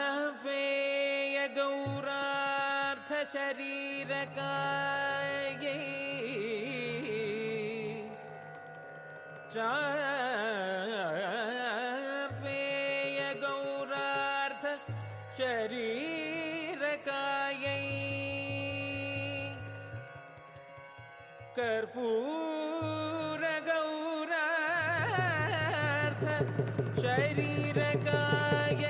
चापेय गौरार्थ शरीरकायै चापेय गौरार्थ शरीरकायै कर्पूर गौरार्थ शरीरकाय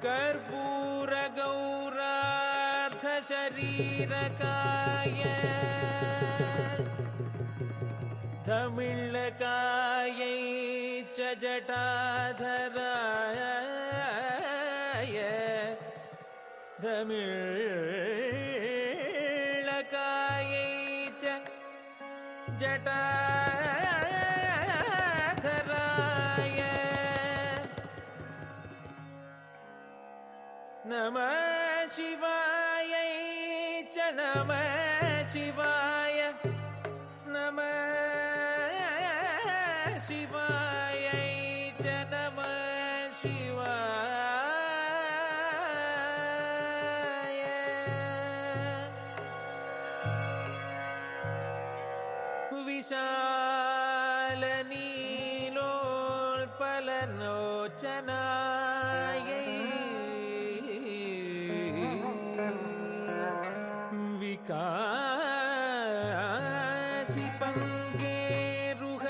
कर्पूर गौरार्थ शरीरकाय धमिळ्ळकायै च जटाधराय धमिळ्ळकायै च जटाधराय नमः शिवायै च नमः शिवाय नमः शिवायै च नमः शिवाय विशालनीलोत्पललोचनायै विकासिपङ्गेरुह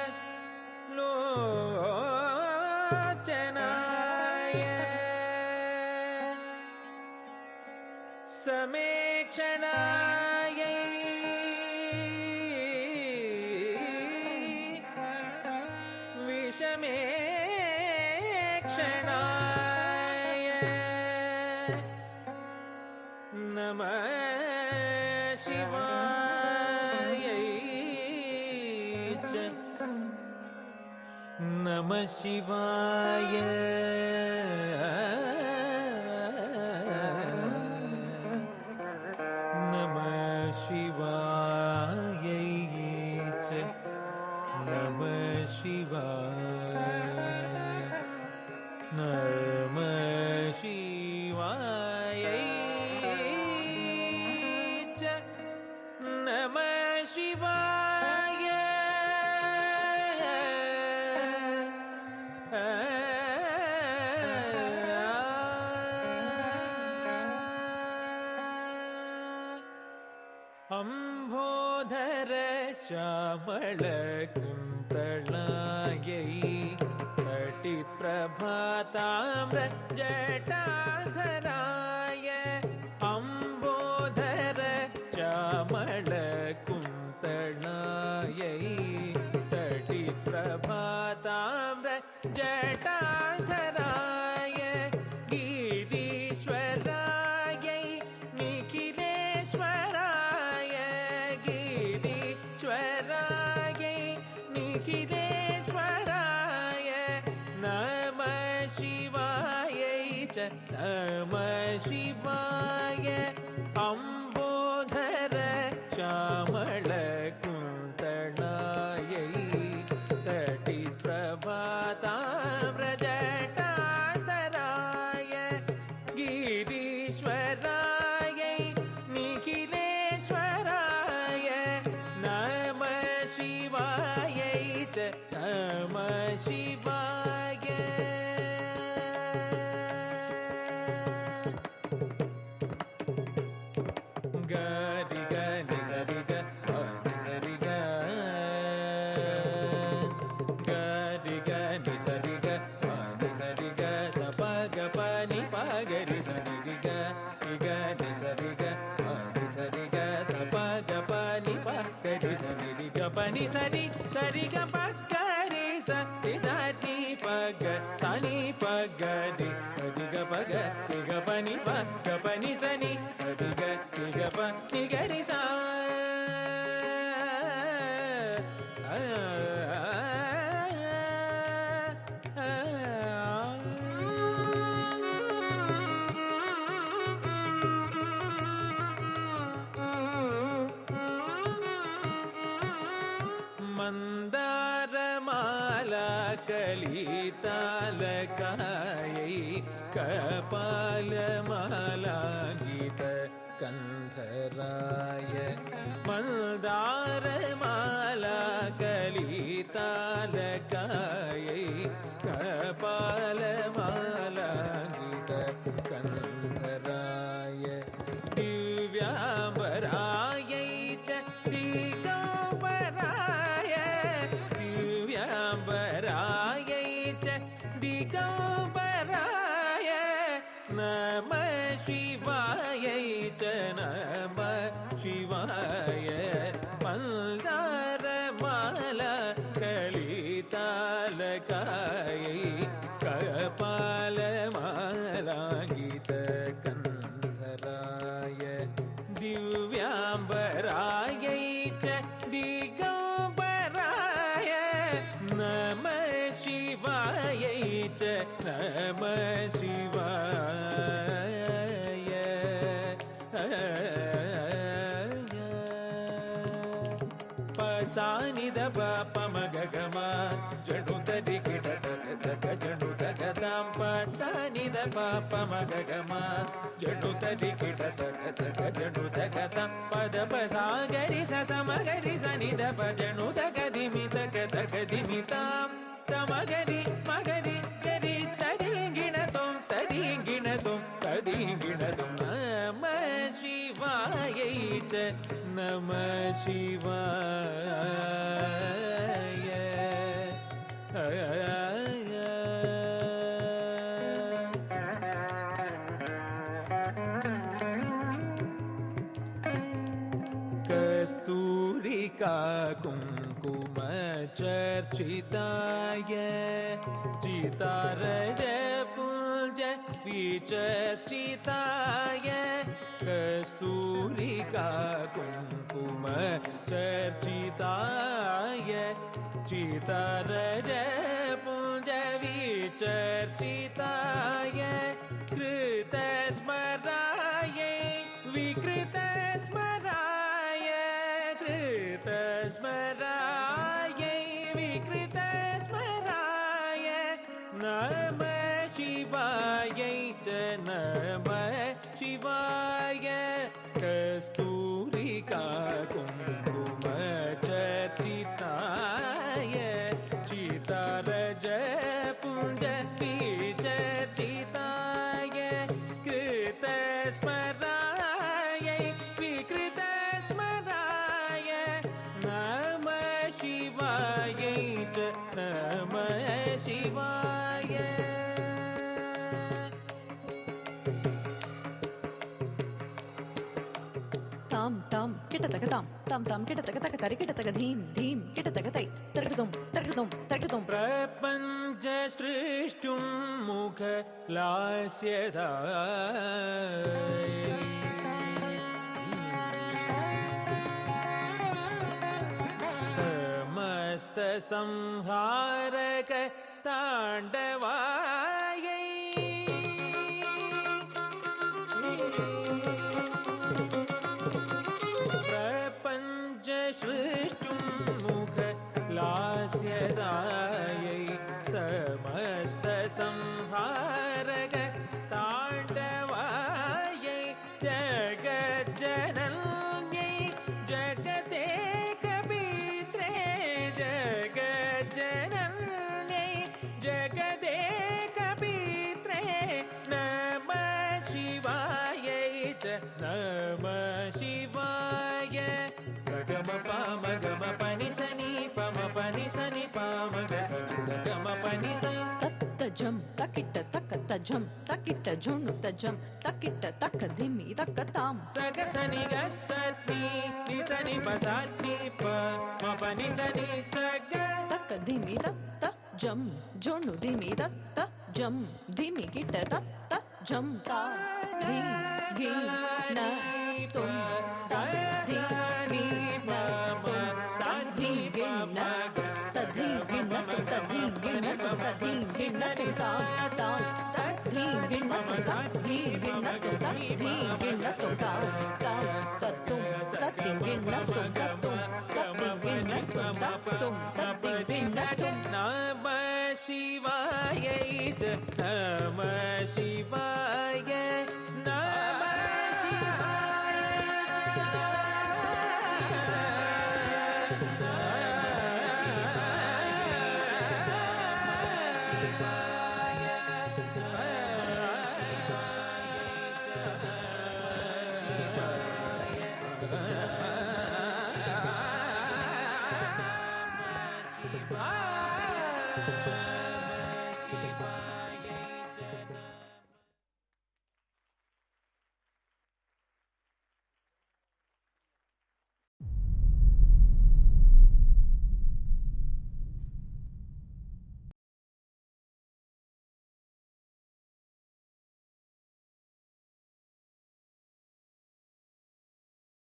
लोचनाय समेक्षणायै विषमेक्षणाय नमः शिवायै च नमः शिवाय नमः शिवायै च नमः शिवाय नमः शिवायै च नमः शिवाय अम्भोधर श्यामल कुन्तलायै कटिप्रभाताम्र जटाधराय अम्भोधर श्यामल कुन्तलायै कटिप्रभाताम्र जटाधराय गिरीश्वरायै निखिलेश्वराय गिरीश्वरायै निखिलेश्वराय नमः शिवायै च नमः शिवाय अम्बोधर श्यामल कुन्तलायै कटिप्रभाताम्र जटाधराय गिरीश्वरायै निखिलेश्वराय नमः शिवायै च नमः शिवाय गरि गनि सरि ग नि सरि ग गरि गनि सरि ग नि सरि ग स प ग प नि प ग रि सरि ग नि सरि ग नि सरि ग स प ग प नि प ग रि सरि ग प नि सरि सरि ग प ग रि स रि स नि प ग ಗ ಸನಿ ಪ ಗ ರಿ ಸರಿ ಗ ಪ ಗ ರಿ ಗ ಪ ನಿ ಪ ಗ ಪ ನಿ ಸನಿ ಸರಿ ಗ ರಿ ಗ ಪ ನಿ ಗ ರಿ ಸಾ कलितालकायै कपालमालाङ्गित कन्धराय मन्दारमाला कलितालकायै कपालमालाङ्गित कन्धराय दिव्याम्बरायै च दिगम्बराय दिव्याम्बरायै च दिगम्बराय नमः शिवायै च नमः शिवाय मन्दारमाला कलितालकायै कपालमालाङ्गित कन्धराय दिव्याम्बरायै च दिगम्बराय नमः शिवायै च नमः शिवाय पसानि द प म ग ग म जडु तरि किट तग तग जडु तग तां पसानि द प म ग ग म जडु तरि किट तग तग जडु तग तां पद प सा ग रि स स म ग रि स नि द प जडु तग दिमि तग तग दिमि तां स म ग रि म ग रि ग रि तदि गिणतुं तदि गिणतुं तदि गिणतुं नमः शिवायै च नमः शिवाय कस्तूरिका कुङ्कुम चर्चिताय चितारज पुञ्ज विचर्चिताय कस्तूरिका कुङ्कुम चर्चिताय चितारज पुञ्ज विचर्चिताय कृतस्मरायै विकृतस्मराय कृतस्मरायै विकृतस्मराय नमः शिवायै च नमः शिवाय कस्तूरिका कुङ्कुम चर्चिताय चितारज पुञ्ज विचर्चिताय कृतस्मरायै विकृतस्मराय नमः शिवायै च नमः शिवाय ताम ताम किटतक ताम ताम ताम किटतक तक तरि किटतक धीम धीम किटतक तै तरकतुम तरकतुम तरकतुम प्रपञ्च सृष्टुं मुख लास्यदाय समस्त संहारक ताण्डवायै प्रपञ्च सृष्टुं मुख लास्यदायै समस्त संहारक ताण्डवायै जगज्जनन्यै जगदेकपित्रे जगज्जनन्यै जगदेकपित्रे नमः शिवायै च नमः शिवाय सगम पाम गम पनि सनि पम पनि सनि पाम ग सनि सगम पनि स तत्तजं तकिट तक तजं तकिट झुणु तजं तकिट तक धिमि तक ताम सग सनि गच्छति नि सनि पसाति प म पनि सनि सग तक धिमि तक ಜಂ ಜೊಣ್ಣು ಧಿಮಿ ದತ್ತ ಜಂ ಧಿಮಿ ಗಿಟ್ಟ ದತ್ತ ಜಂ ತಾ ಧೀ ಘೀ ನ ತುಂ ತ ಧೀ ಘೀ ನ ತುಂ ತ ಧೀ ಗಿಣ್ಣ ತ ಧೀ ಗಿಣ್ಣ ತುಂ ತ ಧೀ ಗಿಣ್ಣ ತುಂ ತ ಧೀ ಗಿಣ್ಣ ತುಂ ತಾ ತಾ ತ ಧೀ ಗಿಣ್ಣ ತುಂ ತ ಧೀ ಗಿಣ್ಣ ತುಂ ತ ಧೀ ಗಿಣ್ಣ ತುಂ ತಾ ತಾ ತ ತುಂ ತ ಧೀ ಗಿಣ್ಣ ತುಂ ತ ತುಂ ತ ಧೀ ಗಿಣ್ಣ ತುಂ ತ ತುಂ ತ ಧೀ ಗಿಣ್ಣ ತುಂ நம சிவாய நம சிவாய நம சிவாய சிவாய